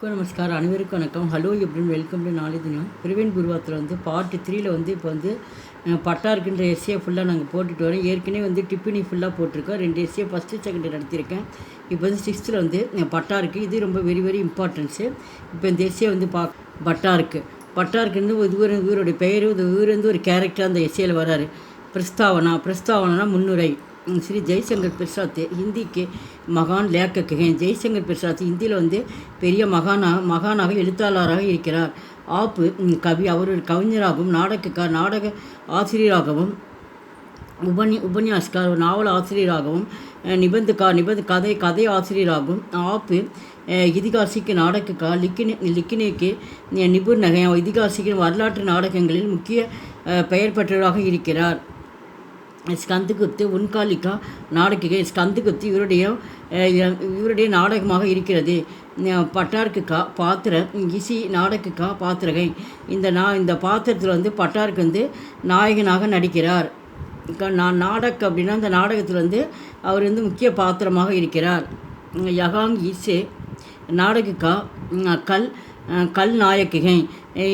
நமஸ்காரம் அனைவருக்கும் வணக்கம். ஹலோ எப்படின்னு வெல்கம் டு நாளை தினம் பிரவீன் குருவாத்தில் பார்ட் 3 இப்போ பட்டா இருக்கின்ற எஸ்ஏ ஃபுல்லாக நாங்கள் போட்டுட்டு வரோம். ஏற்கனவே டிப்பினி ஃபுல்லாக போட்டிருக்கோம். 2 எஸ்ஏ ஃபஸ்ட்டு செகண்ட் நடத்தியிருக்கேன். இப்போ 6th பட்டா இருக்குது. இது ரொம்ப வெரி வெரி இம்பார்ட்டன்ஸு. இப்போ இந்த எஸ்ஏ பட்டா இருக்குது. பட்டா இருக்குன்னு இவருடைய பெயர் இவர் ஒரு கேரக்டர் அந்த எஸ்ஏயில் வராரு. பிரஸ்தாவனா முன்னுரை. ஸ்ரீ ஜெய்சங்கர் பிரசாத் ஹிந்தி के மகான் லேக்கக் हैं. ஜெய்சங்கர் பிரசாத் ஹிந்தியில் பெரிய மகானாக எழுத்தாளராக இருக்கிறார். கவி. அவர் ஒரு கவிஞராகவும் நாடக ஆசிரியராகவும் உபன்யாஸ்கார் ஒரு நாவல் ஆசிரியராகவும் கதை ஆசிரியராகவும் இதிகாசிக்கு நாடகக்கார் லிக்கினேக்கு நிபுணர் நகை இதிகாசிக்கு வரலாற்று நாடகங்களில் முக்கிய பெயர் பெற்றவராக இருக்கிறார். ஸ்கந்துகுப்து உன்காலிகா நாடகிகை. ஸ்கந்துகுப்து இவருடைய நாடகமாக இருக்கிறது. பட்டார்க்கு பாத்திர இசி நாடகக்கா பாத்திரகை. இந்த பாத்திரத்தில் பட்டார்க்கு நாயகனாக நடிக்கிறார். நாடக் அப்படின்னா இந்த நாடகத்தில் அவர் முக்கிய பாத்திரமாக இருக்கிறார். யகாங் இசே நாடகக்கா கல் நாயக்கிகை.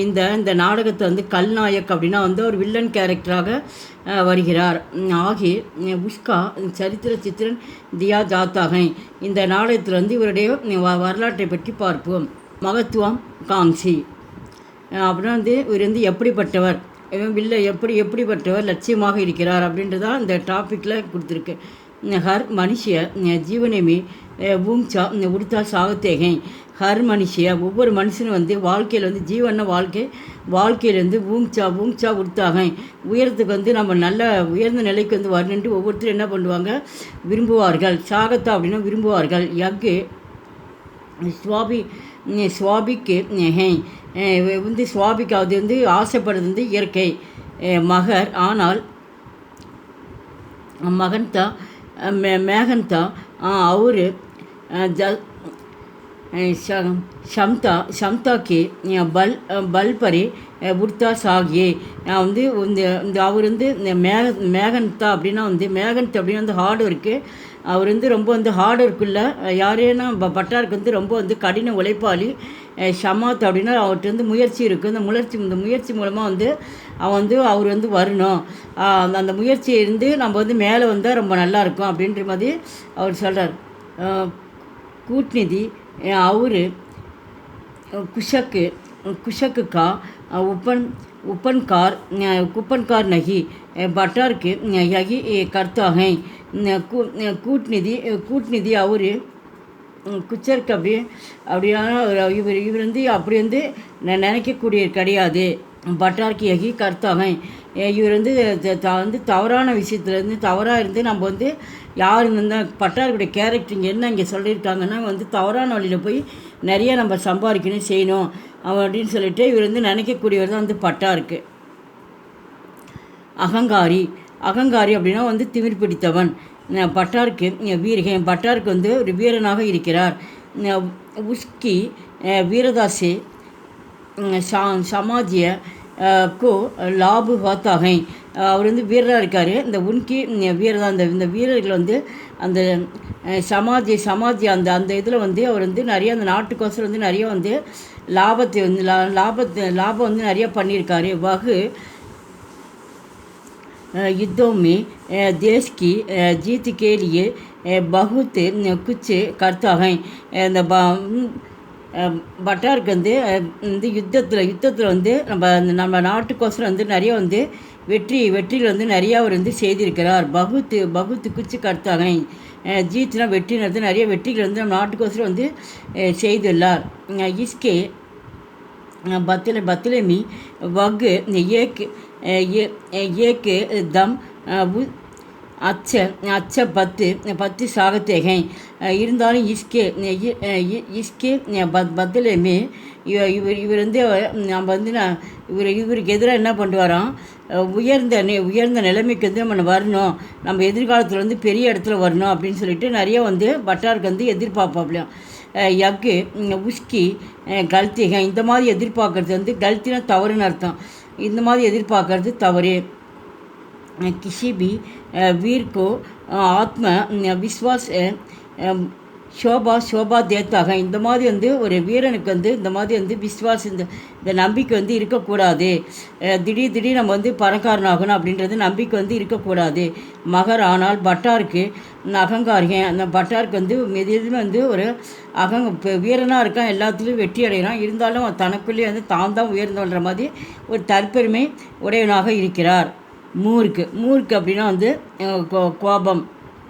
இந்த நாடகத்தை கல்நாயக் அப்படின்னா ஒரு வில்லன் கேரக்டராக வருகிறார். ஆகிய உஷ்கா சரித்திர சித்திரன் தியா ஜாத்தாகை. இந்த நாடகத்தில் இவருடைய வரலாற்றை பற்றி பார்ப்போம். மகத்துவம் காங்சி அப்படின்னா இவர் எப்படிப்பட்டவர், எப்படிப்பட்டவர் லட்சியமாக இருக்கிறார் அப்படின்றதான் இந்த டாப்பிக்கில் கொடுத்துருக்கு. ஹர் மனுஷிய ஜீவனமே ஊங்சா உடுத்தா சாகத்தேகை. ஹர் மனுஷிய ஒவ்வொரு மனுஷனும் வாழ்க்கையில் ஜீவன வாழ்க்கையிலேருந்து ஊங்சா உடுத்தாகை. உயரத்துக்கு நம்ம நல்ல உயர்ந்த நிலைக்கு வரணுன்ட்டு ஒவ்வொருத்தரும் என்ன பண்ணுவாங்க, விரும்புவார்கள். சாகத்தா அப்படின்னா விரும்புவார்கள். யக்கு சுவாபிக்கு ஹை. சுவாபிக்கு அது ஆசைப்படுறது இயற்கை. மகர் ஆனால் மகன்தா மேகன்தா அவர் ஷம்தா கே பல் பரி உர்தா சாகியே. அவர் இந்த மேகன்தா அப்படின்னா மேகன்தா அப்படின்னா ஹார்ட் ஒர்க்கு. அவர் ரொம்ப ஹார்ட் ஒர்க்குள்ள யாரேனா பட்டாருக்கு ரொம்ப கடின உழைப்பாளி. ஷமாத் அப்படின்னா அவர்கிட்ட முயற்சி இருக்குது. இந்த முயற்சி மூலமாக அவர் வரணும். அந்த முயற்சியை நம்ம மேலே வந்தால் ரொம்ப நல்லாயிருக்கும் அப்படின்ற மாதிரி அவர் சொல்கிறார். கூட்நிதி அவர் குஷக்குக்கா उपनकार नहीं बटार के यही करता है. கூட்நிதி அவர் குச்சருக்கு இவர் அப்படி நினைக்கக்கூடிய கிடையாது. பட்டார்க்கு யகி கர்த்தாங்க. இவர் தவறான விஷயத்துலேருந்து தவறாக நம்ம யார் இந்த பட்டாருடைய கேரக்டர் என்ன இங்கே சொல்லியிருக்காங்கன்னா தவறான வழியில் போய் நிறைய நம்ம சம்பாதிக்கணும் செய்யணும் அப்படின்னு சொல்லிட்டு இவர் நினைக்கக்கூடியவர் தான் பட்டாருக்கு. அகங்காரி அப்படின்னா திமிர் பிடித்தவன். பட்டாருக்கு வீரகன். பட்டாருக்கு ஒரு வீரனாக இருக்கிறார். உஸ்கி வீரதாசே சமாஜிய கோ லாபு ஹாத்தாகை. அவர் வீரராக இருக்கார். இந்த உன்கி வீரதா இந்த வீரர்கள் அந்த சமாஜி அந்த இதில் அவர் நிறைய அந்த நாட்டுக்கோசரம் நிறைய லாபத்தை லாபம் நிறைய பண்ணியிருக்காரு. வகு युद्धों में देश की जीत के लिए बहुत कुछ करता है. இந்த பட்டாருக்கு யுத்தத்தில் நம்ம நாட்டுக்கோசரம் நிறைய வெற்றியில் நிறையா அவர் செய்திருக்கிறார். பகுத்து குச்சி கர்த்தாங்க. ஜீத்னா வெற்றினது நிறைய வெற்றிகள் நம்ம நாட்டுக்கோசரம் செய்துள்ளார். இஸ்கே बतले में वग एक दम अच्छा பத்து சாகத்தே हैं. இருந்தாலும் இஸ்கே பத்தலையுமே இவர் நம்ம இவருக்கு எதிராக என்ன பண்ணுவாராம், உயர்ந்த நிலைமைக்கு நம்ம வரணும், நம்ம எதிர்காலத்தில் பெரிய இடத்துல வரணும் அப்படின்னு சொல்லிட்டு நிறைய பட்டாருக்கு எதிர்பார்ப்பாப்லையும். யக்கு உஸ்கி கல்த்திக. இந்த மாதிரி எதிர்பார்க்கறது கல்த்தினா தவறுன்னு அர்த்தம். இந்த மாதிரி எதிர்பார்க்கறது தவறு. किसी भी वीर को आत्म विश्वास ஷோபா தேத்தாக. இந்த மாதிரி வந்து ஒரு வீரனுக்கு வந்து இந்த மாதிரி வந்து விஸ்வாஸ் இந்த நம்பிக்கை வந்து இருக்கக்கூடாது. திடீர் நம்ம வந்து பணக்காரனாகணும் அப்படின்றது நம்பிக்கை வந்து இருக்கக்கூடாது. மகர் ஆனால் பட்டாருக்கு அகங்காரிகன். அந்த பட்டாருக்கு வந்து எதுவுமே வந்து ஒரு இப்போ வீரனாக இருக்கான், எல்லாத்துலேயும் வெற்றி அடைகிறான். இருந்தாலும் தனக்குள்ளேயே வந்து தான் உயர்ந்தோன்ற மாதிரி ஒரு தற்பெருமை உடையவனாக இருக்கிறார். மூர்க்கு அப்படின்னா வந்து கோபம்.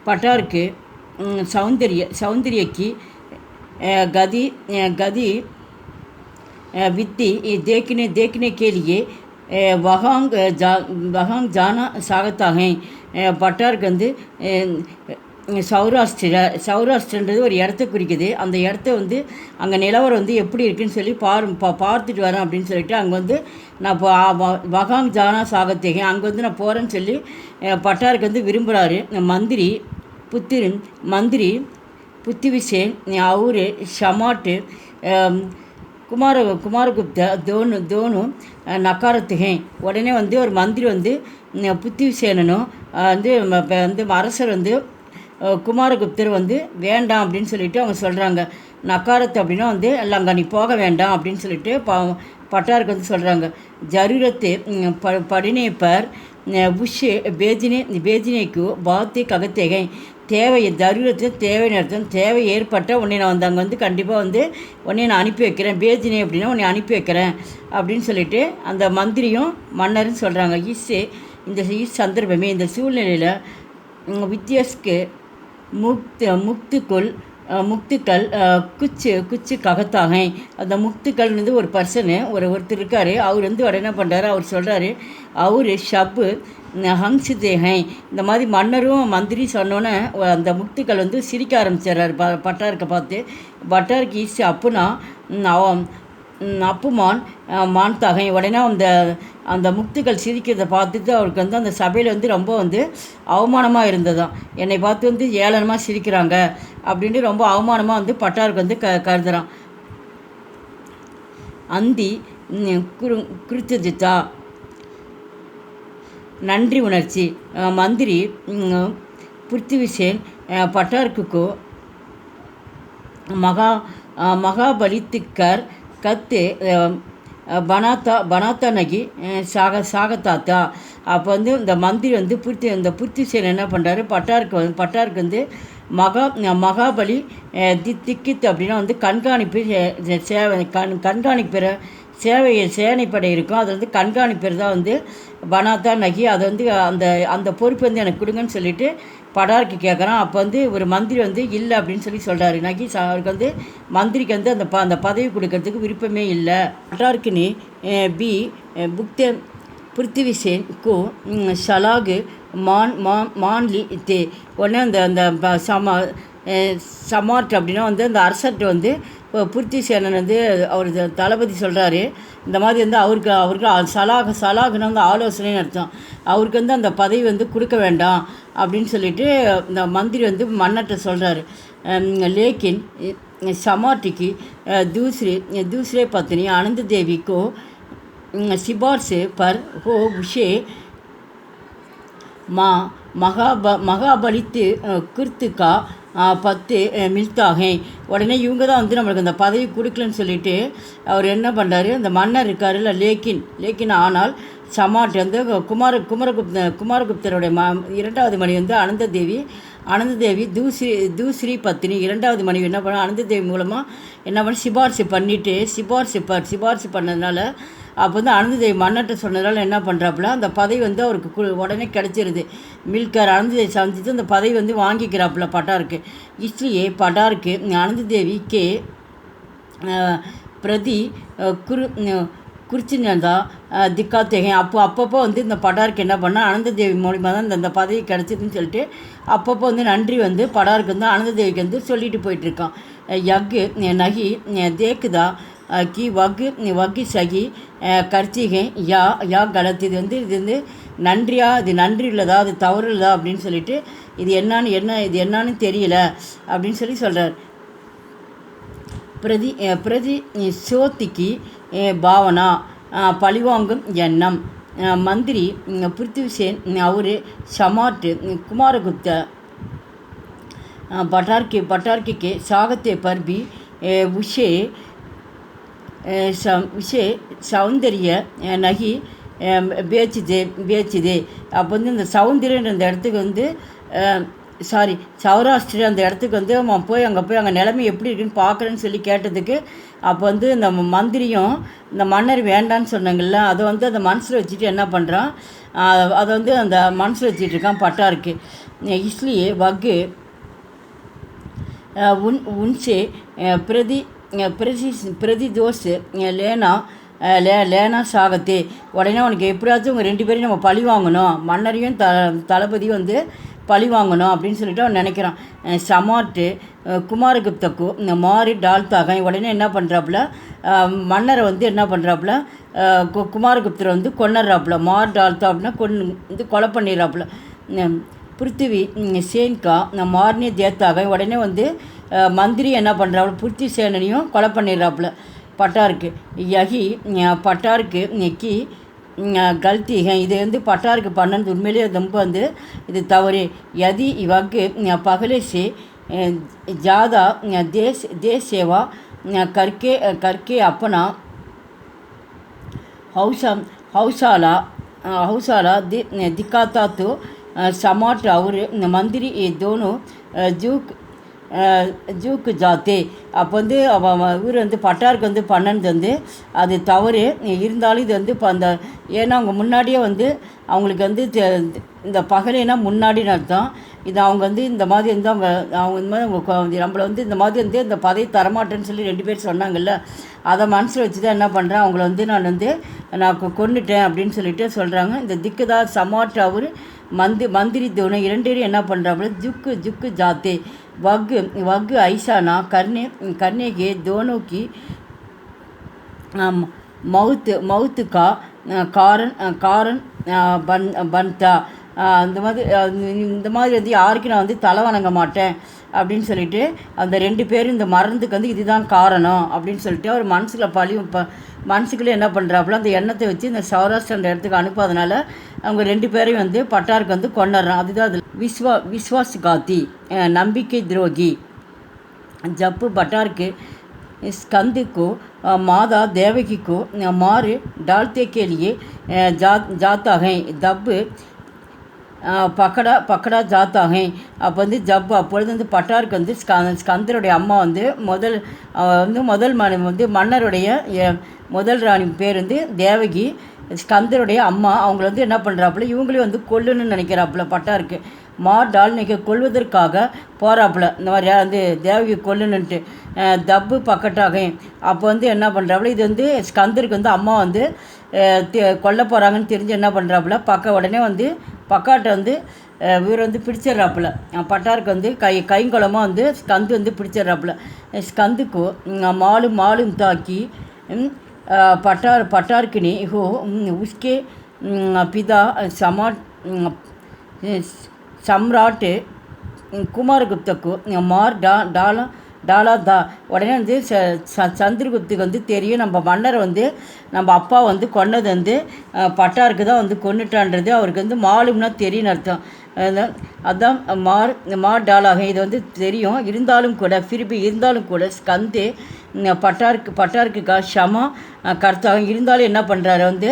பட்டாருக்கு சௌந்தரியக்கு गति वित्ती देखने के लिए वहाँ जाना चाहता है. பட்டாருக்கு வந்து சௌராஷ்டிரன்றது ஒரு இடத்த குறிக்குது. அந்த இடத்த வந்து அங்கே நிலவரம் வந்து எப்படி இருக்குன்னு சொல்லி பார்த்துட்டு வரேன் அப்படின்னு சொல்லிட்டு அங்கே வந்து நான் வகாங் ஜானா சாகத்தேகேன், அங்கே வந்து நான் போகிறேன்னு சொல்லி பட்டாருக்கு வந்து விரும்புகிறாரு. मंत्री पुत्तिविसेन और शमाट குமாரகுப்தா दोनों நக்காரத்து हैं. உடனே வந்து ஒரு மந்திரி வந்து புத்திவிசேனனும் வந்து அரசர் வந்து குமாரகுப்தர் வந்து வேண்டாம் அப்படின்னு சொல்லிட்டு அவங்க சொல்கிறாங்க. நக்காரத்து அப்படின்னா வந்து அங்கே நீ போக வேண்டாம் அப்படின்னு சொல்லிட்டு பட்டாருக்கு வந்து சொல்கிறாங்க. ஜரூரத்து படினே பர் உஷ் பேஜினேக்கு பாத்தி ககத்தேகை. ஜரூரத்தில் தேவை அர்த்தம். தேவை ஏற்பட்ட உன்னை நான் வந்து அங்கே வந்து கண்டிப்பாக வந்து உன்னை நான் அனுப்பி வைக்கிறேன். பேஜினே அப்படின்னா உன்னை அனுப்பி வைக்கிறேன் அப்படின்னு சொல்லிட்டு அந்த மந்திரியும் மன்னரும் சொல்கிறாங்க. இந்த சந்தர்ப்பமே இந்த சூழ்நிலையில் வித்தியாஸ்க்கு முக்துக்கள் குச்சு ககத்தாக. அந்த முக்துக்கள்னு ஒரு பர்சனு ஒருத்தர் இருக்கார். அவர் வந்து உடனே பண்ணுறாரு, அவர் சொல்கிறாரு அவர் ஷப்பு ஹங்சிதேகை. இந்த மாதிரி மன்னரும் மந்திரி சொன்னோன்னே அந்த முக்துக்கள் வந்து சிரிக்க ஆரம்பிச்சிடுறாரு பட்டாருக்கு பார்த்து. பட்டாருக்கு அப்புனா அப்புமான் மான்தாகை. உடனே அந்த முக்துக்கள் சிரிக்கிறத பார்த்துட்டு அவருக்கு வந்து அந்த சபையில் வந்து ரொம்ப வந்து அவமானமாக இருந்ததாம். என்னை பார்த்து வந்து ஏளனமாக சிரிக்கிறாங்க அப்படின்ட்டு ரொம்ப அவமானமாக வந்து பட்டாருக்கு வந்து கருதுகிறான். அந்தி குறித்தா நன்றி உணர்ச்சி. மந்திரி பிருத்திவிசேன் பட்டாருக்குக்கோ மகாபலித்துக்கர் கத்து பனாத்தா நகி சாகத்தாத்தா. அப்போ வந்து இந்த மந்திரி வந்து பிருத்திவிசேன் என்ன பண்ணுறாரு, பட்டாருக்கு வந்து மகாபலி திக்கித் அப்படின்னா வந்து கண்காணிப்பு சேவை கண்காணிப்புற சேனைப்படை இருக்கும். அது வந்து கண்காணிப்பர் தான் வந்து பனாத்தா நகி. அதை வந்து அந்த பொறுப்பு வந்து எனக்கு கொடுங்கன்னு சொல்லிட்டு படாருக்கு கேட்குறான். அப்போ வந்து ஒரு மந்திரி வந்து இல்லை அப்படின்னு சொல்கிறாரு. நகி அவருக்கு வந்து மந்திரிக்கு வந்து அந்த பதவி கொடுக்கறதுக்கு விருப்பமே இல்லை. படாருக்குன்னு புக்தே பிருத்திவிசேன் கு ஷலாகு மான்லி தே. உடனே அந்த சமார்ட் அப்படின்னா வந்து அந்த அரசர்கிட்ட வந்து பிருத்திவிசேனன் வந்து அவர் தளபதி சொல்கிறாரு, இந்த மாதிரி வந்து அவருக்கு சலாகுன்னு வந்து ஆலோசனைன்னு அர்த்தம். அவருக்கு வந்து அந்த பதவி வந்து கொடுக்க வேண்டாம் அப்படின்னு சொல்லிட்டு இந்த மந்திரி வந்து மன்னர்கிட்ட சொல்கிறாரு. லேக்கின் சமார்ட்டிக்கு दूसरे पत्नी आनंद देवी को सिफारिश पर हो उसे மகாபலித்து கிருத்துக்கா 10 மில்தாக. உடனே இவங்க தான் வந்து நம்மளுக்கு அந்த பதவி கொடுக்கலன்னு சொல்லிட்டு அவர் என்ன பண்ணுறாரு, அந்த மன்னர் இருக்காருல்ல லேக்கின் ஆனால் சமாட் வந்து குமாரகுப்தருடைய இரண்டாவது மணி வந்து அனந்ததேவி தூஸ்ரீ பத்தினி இரண்டாவது மனைவி என்ன பண்ண அனந்ததேவி மூலமாக என்ன பண்ண சிபாரிசு பண்ணதுனால அப்போ வந்து அனந்ததேவி மன்னர்கிட்ட சொன்னதுனால என்ன பண்ணுறாப்புல அந்த பதவி வந்து அவருக்கு உடனே கிடச்சிருது. மில்கர் அனந்ததேவி சந்தித்து அந்த பதவி வந்து வாங்கிக்கிறாப்புல பட்டாருக்கு. இஸ்லியே பட்டாருக்கு அனந்ததேவிக்கே பிரதி குறிச்சினதா திக்காத்தேகை. அப்பப்போ வந்து இந்த படாருக்கு என்ன பண்ணால் அனந்ததேவி மூலிமா தான் இந்த பதவி கிடச்சிதுன்னு சொல்லிட்டு அப்பப்போ வந்து நன்றி வந்து படாருக்கு வந்து அனந்ததேவிக்கு வந்து சொல்லிட்டு போயிட்டுருக்கான். யக்கு நகி தேக்குதா கி வக்கி சகி கர்த்திகை யா கலத்து. இது வந்து நன்றியா, இது நன்றி உள்ளதா, அது தவறு உள்ளதா அப்படின்னு சொல்லிட்டு இது என்னான்னு தெரியல அப்படின்னு சொல்கிறார். பிரதி சோத்திக்கு பாவனா பழிவாங்கும் எண்ணம். மந்திரி பிருத்திவிசேன் அவர் சமார்ட் குமாரகுப்த पटार के स्वागत पर भी उसे उसे सौंदर्य नहीं பேச்சுதே அப்போ வந்து இந்த சௌந்தரியன்ற அந்த இடத்துக்கு வந்து சௌராஷ்டிரா அந்த இடத்துக்கு வந்து அவன் அங்கே போய் அங்கே நிலைமை எப்படி இருக்குன்னு பார்க்குறேன்னு சொல்லி கேட்டதுக்கு அப்போ வந்து இந்த மந்திரியும் இந்த மன்னர் வேண்டான்னு சொன்னாங்கல்ல, அதை வந்து அந்த மனசில் வச்சுட்டு என்ன பண்ணுறான், அதை வந்து அந்த மனசில் வச்சுட்டு இருக்கான் பட்டாருக்கு. इसलिए वह उनसे प्रतिदोष லேனா சாகத்தே. உடனே அவனுக்கு எப்படியாச்சும் உங்கள் 2 பேரையும் நம்ம பழி வாங்கணும், மன்னரையும் தளபதியும் வந்து பழி வாங்கணும் அப்படின்னு சொல்லிட்டு அவன் நினைக்கிறான். சமாட்டு குமாரகுப்தக்கு இந்த மாறி டால்தாக உடனே என்ன பண்ணுறாப்புல, மன்னரை வந்து என்ன பண்ணுறாப்புல, குமாரகுப்தரை வந்து கொண்டுறாப்புல. மார் டால்தா அப்படின்னா வந்து கொலை பண்ணிடுறாப்புல. பிருத்திவி சேன்கா மார்னே தேத்தாக உடனே வந்து மந்திரி என்ன பண்ணுறாப்புல, பிருத்தி சேனனையும் கொலை பண்ணிடுறாப்புல பட்டாருக்கு. யகி பட்டாருக்கு கி கல்தி இது வந்து பட்டாருக்கு பண்ணது உண்மையிலேயே ரொம்ப வந்து இது தவறு. யதி இவக்கு பகலே சே ஜாதா தேश सेवा करके अपना हौसला दिखाता तो सम्राट और मंत्री ये दोनों ஜூக்கு ஜாத்தே. அப்போ வந்து இவர் வந்து பட்டாருக்கு வந்து பண்ணது வந்து அது தவறு. இருந்தாலும் இது வந்து இப்போ அந்த ஏன்னா அவங்க முன்னாடியே வந்து அவங்களுக்கு வந்து இந்த பகலைனா முன்னாடின்னு அர்த்தம். இது அவங்க வந்து இந்த மாதிரி வந்து அவங்க இந்த மாதிரி அவங்க நம்மளை வந்து இந்த மாதிரி வந்து இந்த பதவி தரமாட்டேன்னு சொல்லி 2 பேர் சொன்னாங்கல்ல, அதை மனசில் வச்சு தான் என்ன பண்ணுறேன், அவங்கள வந்து நான் கொன்னுட்டேன் அப்படின்னு சொல்லிட்டு சொல்கிறாங்க. இந்த திக்குதா சமாட் அவர் मंदिरी दोनों 2 பேரும் என்ன பண்ணுறாப்புல, ஜுக்கு ஜாத்தே वग ऐसा ना करने के दोनों की मौत का कारण बनता. இந்த மாதிரி வந்து யாருக்கு நான் வந்து தலை வணங்க மாட்டேன் அப்படின்னு சொல்லிட்டு அந்த 2 பேரும் இந்த மரணத்துக்கு வந்து இதுதான் காரணம் அப்படின்னு சொல்லிட்டு அவர் மனசுக்குள்ளே என்ன பண்ணுறாப்புல, அந்த எண்ணத்தை வச்சு இந்த சௌராஷ்டிரா அந்த இடத்துக்கு அனுப்பாதனால அவங்க 2 பேரையும் வந்து பட்டாருக்கு வந்து கொண்டுடுறான். அதுதான் அது விஸ்வாஸ்காத்தி நம்பிக்கை துரோகி. ஜப்பு பட்டாருக்கு स्कंद को मादा देवकी को मार डालते के लिए जाता है तब பக்கடா ஜாத்தாகே. அப்போ வந்து ஜப் அப்பொழுது வந்து பட்டாருக்கு வந்து ஸ்கந்தருடைய அம்மா வந்து முதல் வந்து மன்னருடைய முதல் ராணி பேர் வந்து தேவகி, ஸ்கந்தருடைய அம்மா. அவங்கள வந்து என்ன பண்ணுறாப்புல, இவங்களையும் வந்து கொல்லுன்னு நினைக்கிறாப்புல பட்டாருக்கு. டால்னிக்கு கொல்வதற்காக போகிறாப்புல, இந்த மாதிரி வந்து தேவகி கொல்லுன்னுட்டு தப்பு பக்கட்டாக. அப்போ வந்து என்ன பண்ணுறாப்புல, இது வந்து ஸ்கந்தருக்கு வந்து அம்மா வந்து கொல்ல போகிறாங்கன்னு தெரிஞ்சு என்ன பண்ணுறாப்புல, உடனே வந்து பக்காட்டை வந்து இவர் வந்து பிடிச்சிட்றாப்புல. பட்டாருக்கு வந்து கைங்குளமாக வந்து ஸ்கந்து வந்து பிடிச்சிட்றாப்புல. ஸ்கந்துக்கு மாலும் தாக்கி पटारकनी हो उसके पिता सम्राट कुमारगुप्त को मार डाला था. உடனே வந்து சந்திரகுப்துக்கு வந்து தெரியும் நம்ம மன்னரை வந்து நம்ம அப்பா வந்து கொன்னது வந்து பட்டாருக்கு தான் வந்து கொன்னுட்டான்றது அவருக்கு வந்து மாலும்னா தெரியும்னு அர்த்தம். அதுதான் மார் டாலாக இது வந்து தெரியும். இருந்தாலும் கூட ஸ்கந்தே பட்டாருக்கு ஷமா கர்த்தாக இருந்தாலும் என்ன பண்ணுறாரு வந்து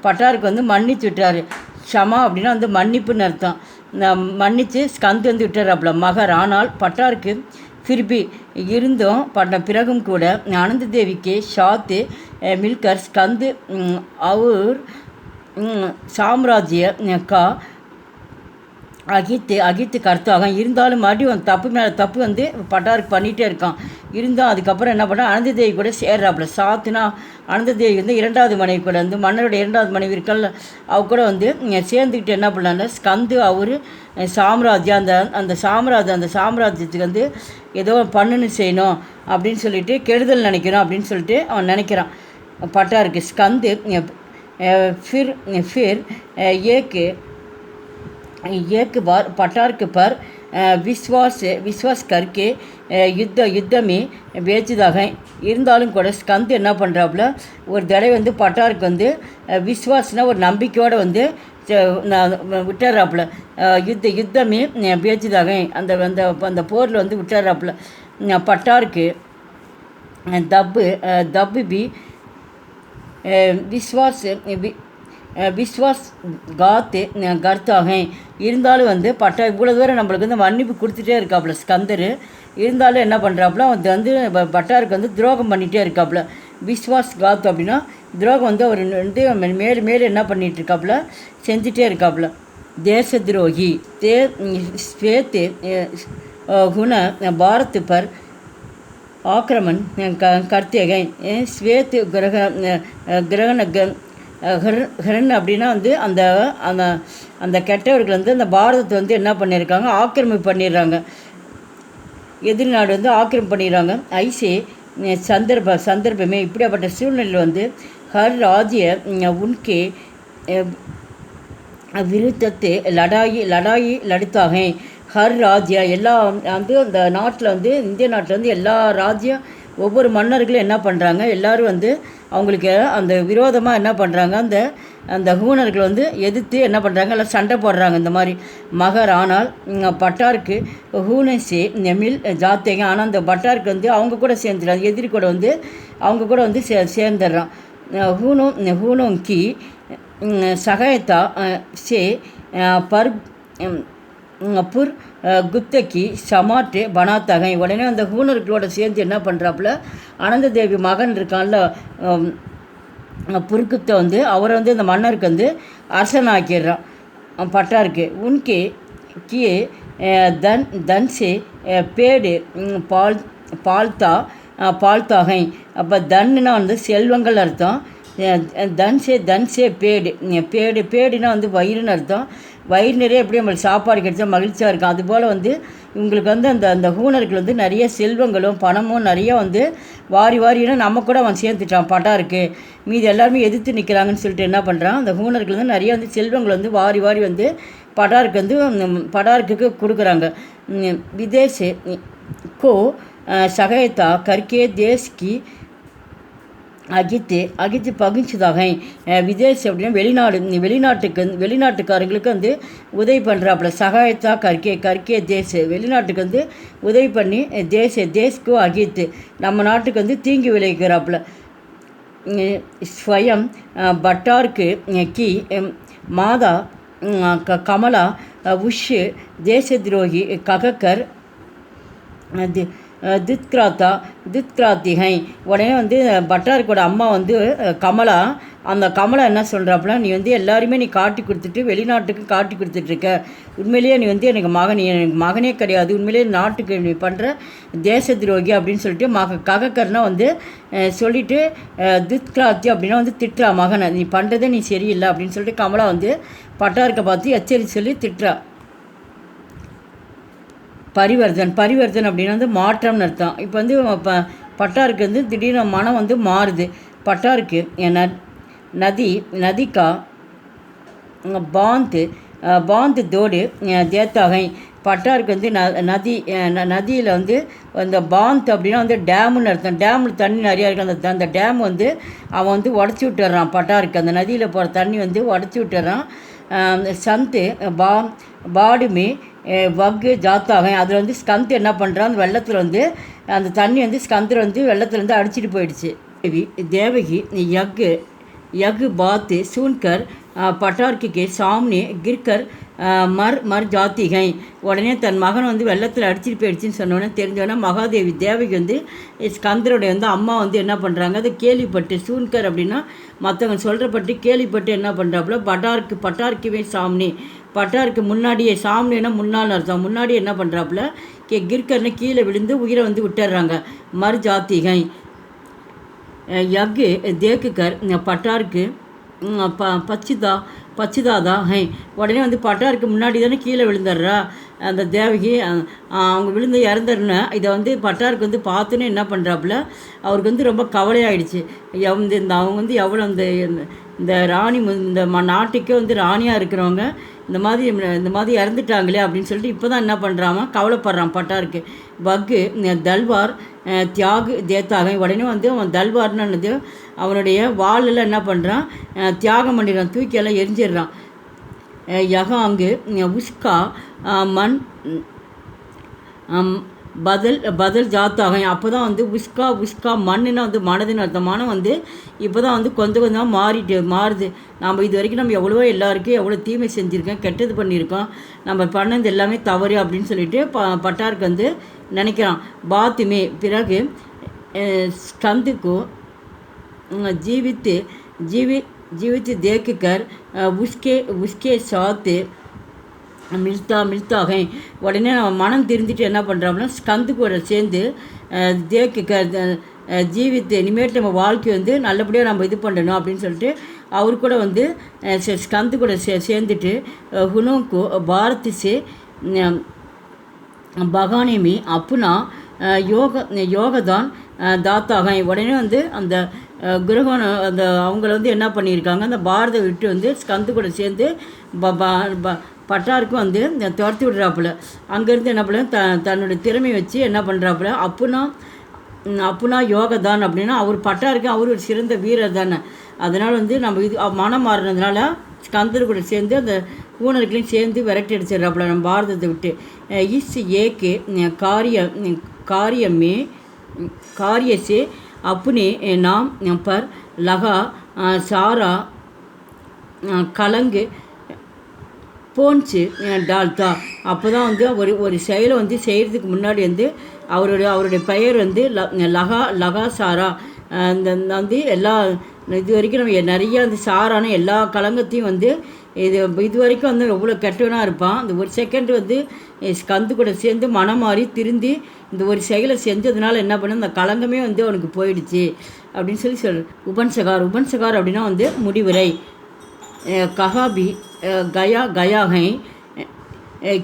பட்டாருக்கு வந்து மன்னிச்சு விட்டார். ஷமா அப்படின்னா வந்து மன்னிப்புன்னு அர்த்தம். மன்னித்து ஸ்கந்து வந்து விட்டுறாப்புல மகர். ஆனால் பட்டாருக்கு फिर இருந்தும் பிறகும் கூட आनंद देवी के साथ मिलकर स्कंद और साम्राज्य का அகித்து கர்த்தாக. இருந்தாலும் மறுபடியும் தப்பு மேலே தப்பு வந்து பட்டாருக்கு பண்ணிகிட்டே இருக்கான். இருந்தால் அதுக்கப்புறம் என்ன பண்ணால் ஆனந்த தேவி கூட சேர்றாப்புல. சாத்துனா ஆனந்த தேவி வந்து 2வது மனைவி கூட வந்து மன்னருடைய 2வது மனைவி இருக்கல அவ கூட வந்து சேர்ந்துக்கிட்டு என்ன பண்ணாங்க, ஸ்கந்து அவர் சாம்ராஜ்யம் அந்த சாம்ராஜ்யத்துக்கு வந்து ஏதோ பண்ணுன்னு செய்யணும் அப்படின்னு சொல்லிட்டு கெடுதல் நினைக்கணும் அப்படின்னு சொல்லிட்டு அவன் நினைக்கிறான் பட்டாருக்கு. ஸ்கந்து फिर एक बार पटार्क पर विश्वास करके யுத்தமே பேச்சுதாக. இருந்தாலும் கூட ஸ்கந்து என்ன பண்ணுறாப்புல, ஒரு தடவை வந்து பட்டாருக்கு வந்து விஸ்வாஸ்னா ஒரு நம்பிக்கையோடு வந்து விட்டுறாப்புல. யுத்தமே பேச்சுதாக அந்த அந்த அந்த போரில் வந்து விட்டுறாப்புல. பட்டாருக்கு தப்பு பி விஸ்வாஸ் விஸ்வாஸ் காத்து கர்த்தாக இருந்தாலும் வந்து இவ்வளோ தூரம் நம்மளுக்கு வந்து மன்னிப்பு கொடுத்துட்டே இருக்காப்புல ஸ்கந்தர். இருந்தாலும் என்ன பண்ணுறாப்புல அது வந்து பட்டாருக்கு வந்து துரோகம் பண்ணிகிட்டே இருக்காப்புல. விஸ்வாஸ் காத்து அப்படின்னா துரோகம் வந்து அவர் வந்து மேலும் என்ன பண்ணிகிட்டு இருக்காப்புல, செஞ்சுட்டே இருக்காப்புல. தேச துரோகி ஸ்வேத் குண பாரத் பர் ஆக்கிரமன் கர்த்தேகை ஸ்வேத் கிரகண ஹரன் அப்படின்னா வந்து அந்த அந்த அந்த கெட்டவர்கள் வந்து அந்த பாரதத்தை வந்து என்ன பண்ணியிருக்காங்க, ஆக்கிரமிப்பு பண்ணிடுறாங்க. எதிர்நாடு வந்து ஆக்கிரமிப்பு பண்ணிடுறாங்க. ஐசே சந்தர்ப்பமே இப்படியாப்பட்ட சூழ்நிலையில் வந்து ஹர் ராஜ்ய உன்கே விருத்தத்தை லடாயி லடுத்தாக ஹர் ராஜ்யா எல்லா வந்து அந்த நாட்டில் வந்து இந்திய நாட்டில் வந்து எல்லா ராஜ்யம் ஒவ்வொரு மன்னர்களும் என்ன பண்ணுறாங்க, எல்லோரும் வந்து அவங்களுக்கு அந்த விரோதமாக என்ன பண்ணுறாங்க, அந்த அந்த ஹூனர்கள் வந்து எதிர்த்து என்ன பண்ணுறாங்க, எல்லாம் சண்டை போடுறாங்க இந்த மாதிரி மகர். ஆனால் பட்டாருக்கு ஹூனசி நெமில் ஜாத்தேங்க. ஆனால் அந்த பட்டாருக்கு வந்து அவங்க கூட சேர்ந்துடுறாங்க, எதிரி கூட வந்து அவங்க கூட வந்து சேர்ந்துடுறான். ஹூனோங்கி சகாயத்தா சே பர் புர் குப்தக்கி சமாட்டு பனாத்தகை. உடனே அந்த ஹூனர்களோட சேர்ந்து என்ன பண்ணுறாப்புல, அனந்த தேவி மகன் இருக்கான்ல புர்குப்த வந்து அவரை வந்து இந்த மன்னருக்கு வந்து அரசனாக்கிடுறான் பட்டாருக்கு. உன்கே கியே தன்சே பேடு பால்தாகை. அப்போ தன்னுனா வந்து செல்வங்கள் அர்த்தம். தன்சே பேடுனா வந்து வயிறுன்னு அர்த்தம். வயிறு நிறைய எப்படி நம்மளுக்கு சாப்பாடு கிடைச்சா மகிழ்ச்சியாக இருக்கும். அதுபோல் வந்து இவங்களுக்கு வந்து அந்த அந்த ஹூனர்கள் வந்து நிறைய செல்வங்களும் பணமும் நிறைய வந்து வாரினா நம்ம கூட அவன் சேர்த்துட்டான் பட்டாருக்கு. மீது எல்லாருமே எதிர்த்து நிற்கிறாங்கன்னு சொல்லிட்டு என்ன பண்ணுறான், அந்த ஹூனர்கள் வந்து நிறைய வந்து செல்வங்கள் வந்து வாரி வந்து பட்டாருக்கு கொடுக்குறாங்க. விதேஷ கோ சகாயத்தா கர்கே தேஷ்கி அகித்து பகிச்சுதாக. விதேஷ் அப்படின்னா வெளிநாட்டுக்காரங்களுக்கு வந்து உதவி பண்ணுறாப்புல. சகாயத்தா கர்கே வெளிநாட்டுக்கு வந்து உதவி பண்ணி தேஷ்க்கு அகித்து நம்ம நாட்டுக்கு வந்து தீங்கி விளைவிக்கிறாப்புல. ஸ்வயம் பட்டாருக்கு கி மாதா கமலா உஷ் தேச துரோகி ககக்கர் தித்கிராத்திகை. உடனே வந்து பட்டாருக்கோட அம்மா வந்து கமலா, அந்த கமலா என்ன சொல்கிறாப்புல, நீ வந்து எல்லாருமே நீ காட்டி கொடுத்துட்டு வெளிநாட்டுக்கு காட்டி கொடுத்துட்ருக்க, உண்மையிலேயே நீ வந்து எனக்கு மகனே கிடையாது, உண்மையிலேயே நாட்டுக்கு நீ பண்ணுற தேச துரோகி அப்படின்னு சொல்லிட்டு ககக்கர்னா வந்து சொல்லிவிட்டு தித்கிராத்தி அப்படின்னா வந்து திட்டுறா மகனை, நீ பண்ணுறதே நீ சரியில்லை அப்படின்னு சொல்லிட்டு கமலா வந்து பட்டாருக்கை பார்த்து எச்சரித்து சொல்லி திட்டுறா. பரிவர்த்தன் அப்படின்னா வந்து மாற்றம்னு அர்த்தம். இப்போ வந்து பட்டாருக்கு வந்து திடீர்னு மனம் வந்து மாறுது. பட்டாருக்கு நதிக்கா பாந்து தோடு தேத்தாகை. பட்டாருக்கு வந்து நதியில் வந்து அந்த பாந்த் அப்படின்னா வந்து டேமுன்னு அர்த்தம். டேமில் தண்ணி நிறையா இருக்குது. அந்த டேம் வந்து அவன் வந்து உடச்சி விட்டுறான் பட்டாருக்கு. அந்த நதியில் போகிற தண்ணி வந்து உடச்சி விட்டுறான். சந்து பாடுமே வக்கு ஜாத்தாக. அதில் வந்து ஸ்கந்த் என்ன பண்ணுறான், அந்த வெள்ளத்தில் வந்து அந்த தண்ணி வந்து ஸ்கந்தர் வந்து வெள்ளத்தில் வந்து அடிச்சிட்டு போயிடுச்சு. தேவகி யகு பாத்து சூன்கர் பட்டார்க்கு சாம்னே கிர்கர் மர் ஜாத்திகை. உடனே தன் மகன் வந்து வெள்ளத்தில் அடிச்சிட்டு போயிடுச்சுன்னு சொன்னோன்னே தெரிஞ்சோன்னா மகாதேவி தேவகி வந்து ஸ்கந்தருடைய வந்து அம்மா வந்து என்ன பண்ணுறாங்க, அதை கேள்விப்பட்டு சூன்கர் அப்படின்னா மற்றவங்க சொல்கிறப்பட்டு கேள்விப்பட்டு என்ன பண்ணுறாப்புல பட்டார்க்குவே சாம்னி. பட்டாருக்கு முன்னாடியே சாம்னா முன்னாள் அர்த்தம். முன்னாடி என்ன பண்ணுறாப்புல கிர்கர்னு கீழே விழுந்து உயிரை வந்து விட்டுறாங்க. மர் ஜாத்திகை. யக்கு தேக்குக்கர் பட்டாருக்கு பச்சிதாதா ஹை. உடனே வந்து பட்டாருக்கு முன்னாடி தானே கீழே விழுந்துடுறா அந்த தேவகி. அவங்க விழுந்து இறந்துருன்னு இதை வந்து பட்டாருக்கு வந்து பார்த்துன்னு என்ன பண்ணுறாப்புல அவருக்கு வந்து ரொம்ப கவலையாயிடுச்சு. அவங்க வந்து எவ்வளோ இந்த ராணி இந்த நாட்டுக்கே வந்து ராணியாக இருக்கிறவங்க இந்த மாதிரி இறந்துட்டாங்களே அப்படின்னு சொல்லிட்டு இப்போ தான் என்ன பண்ணுறான், கவலைப்படுறான் பட்டாருக்கு. வக்கு தல்வார் தியாகு தேத்தாக. உடனே வந்து அவன் தல்வார்னு அவனுடைய வாளெல்லாம் என்ன பண்ணுறான், தியாகம் பண்ணிடுறான், தூக்கி எல்லாம் எரிஞ்சிடுறான். யகாங்கு உஸ்கா மண் பதில் பதில் ஜாத்தாகும். அப்போ தான் வந்து உஸ்கா மண்ணுன்னா வந்து மனதுன்னு அர்த்தம். மனம் வந்து இப்போ தான் வந்து கொஞ்சம் கொஞ்சமாக மாறுது. நம்ம இது வரைக்கும் நம்ம எவ்வளவோ எல்லாருக்கும் எவ்வளோ தீமை செஞ்சுருக்கோம், கெட்டது பண்ணியிருக்கோம், நம்ம பண்ணது எல்லாமே தவறு அப்படின்னு சொல்லிட்டு பட்டாருக்கு வந்து நினைக்கிறான். பாத்துமே பிறகு ஸ்கந்துக்கு जीवित देखकर उसके साथ மில்தாக உடனே நம்ம மனம் திருந்திட்டு என்ன பண்ணுறோம்னா ஸ்கந்து கூட சேர்ந்து ஜீவித்து இனிமேட்டு நம்ம வாழ்க்கை வந்து நல்லபடியாக நம்ம இது பண்ணணும் அப்படின்னு சொல்லிட்டு அவர் கூட வந்து ஸ்கந்து கூட சேர்ந்துட்டு ஹுனோக்கு பாரதி சே பகானேமி அப்புனா யோகதான் தாத்தாக. உடனே வந்து அந்த கிரகண அந்த அவங்கள வந்து என்ன பண்ணியிருக்காங்க, அந்த பாரதை விட்டு வந்து ஸ்கந்து கூட சேர்ந்து பட்டாருக்கும் வந்து துரத்தி விடுறாப்புல. அங்கேருந்து என்ன பண்ண தன்னுடைய திறமையை வச்சு என்ன பண்ணுறாப்புல, அப்புனா யோகதான் அப்படின்னா அவர் பட்டாருக்கு அவர் ஒரு சிறந்த வீரர் தானே. அதனால் வந்து நம்ம இது மனம் மாறினதுனால ஸ்கந்தர் கூட சேர்ந்து அந்த பூனர்களையும் சேர்ந்து விரட்டி அடிச்சிடுறாப்புல நம்ம பாரதத்தை விட்டு. இஸ் ஏகே कार्य से अपने नाम पर लगा सारा கலங்கு போன்ச்சு டால்தா. அப்போ தான் வந்து ஒரு செயலை வந்து செய்கிறதுக்கு முன்னாடி வந்து அவருடைய பெயர் வந்து லகா சாரா. அந்த வந்து எல்லா இது வரைக்கும் நம்ம நிறைய அந்த சாரான எல்லா கலங்கத்தையும் வந்து இது வரைக்கும் வந்து எவ்வளோ கெட்டவனாக இருப்பான். அந்த ஒரு செகண்ட் வந்து ஸ்கந்து கூட சேர்ந்து மனம் மாறி திருந்தி இந்த ஒரு செயலை செஞ்சதுனால என்ன பண்ண அந்த கலங்கமே வந்து அவனுக்கு போயிடுச்சு அப்படின்னு சொல்லி உபன்சகார் அப்படின்னா வந்து முடிவுரை. கஹாபி கயாகை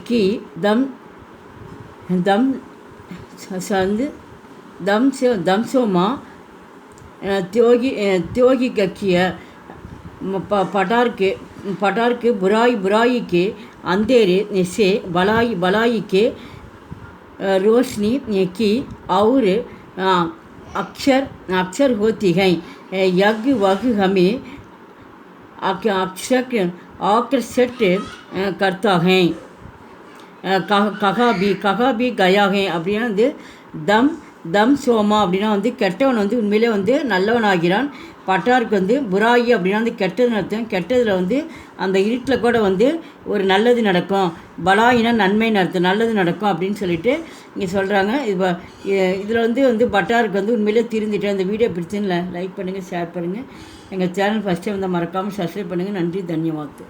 கி தம்சோமா त्योगी कक्किय पटार के बुराई के अंधेरे से भलाई के रोशनी की और अक्षर होती हैं. यज्ञ वग हमें आकर्षित करता है. कहा भी गया है அப்படின்னா வந்து தம் சோமா அப்படின்னா வந்து கெட்டவன் வந்து உண்மையிலே வந்து நல்லவன் ஆகிறான். பட்டாருக்கு வந்து புராயி அப்படின்னா வந்து கெட்டது நடத்தும். கெட்டதில் வந்து அந்த இருட்டில் கூட வந்து ஒரு நல்லது நடக்கும். பலாயினா நன்மை நடத்தும், நல்லது நடக்கும் அப்படின்னு சொல்லிட்டு இங்கே சொல்கிறாங்க. இதில் வந்து பட்டாருக்கு வந்து உண்மையிலே திருந்திட்டு அந்த வீடியோ பிடிச்சுன்னு லைக் பண்ணுங்கள், ஷேர் பண்ணுங்கள். எங்கள் சேனல் ஃபஸ்ட்டே வந்து மறக்காமல் சப்ஸ்கிரைப் பண்ணுங்கள். நன்றி, தன்யவாத்.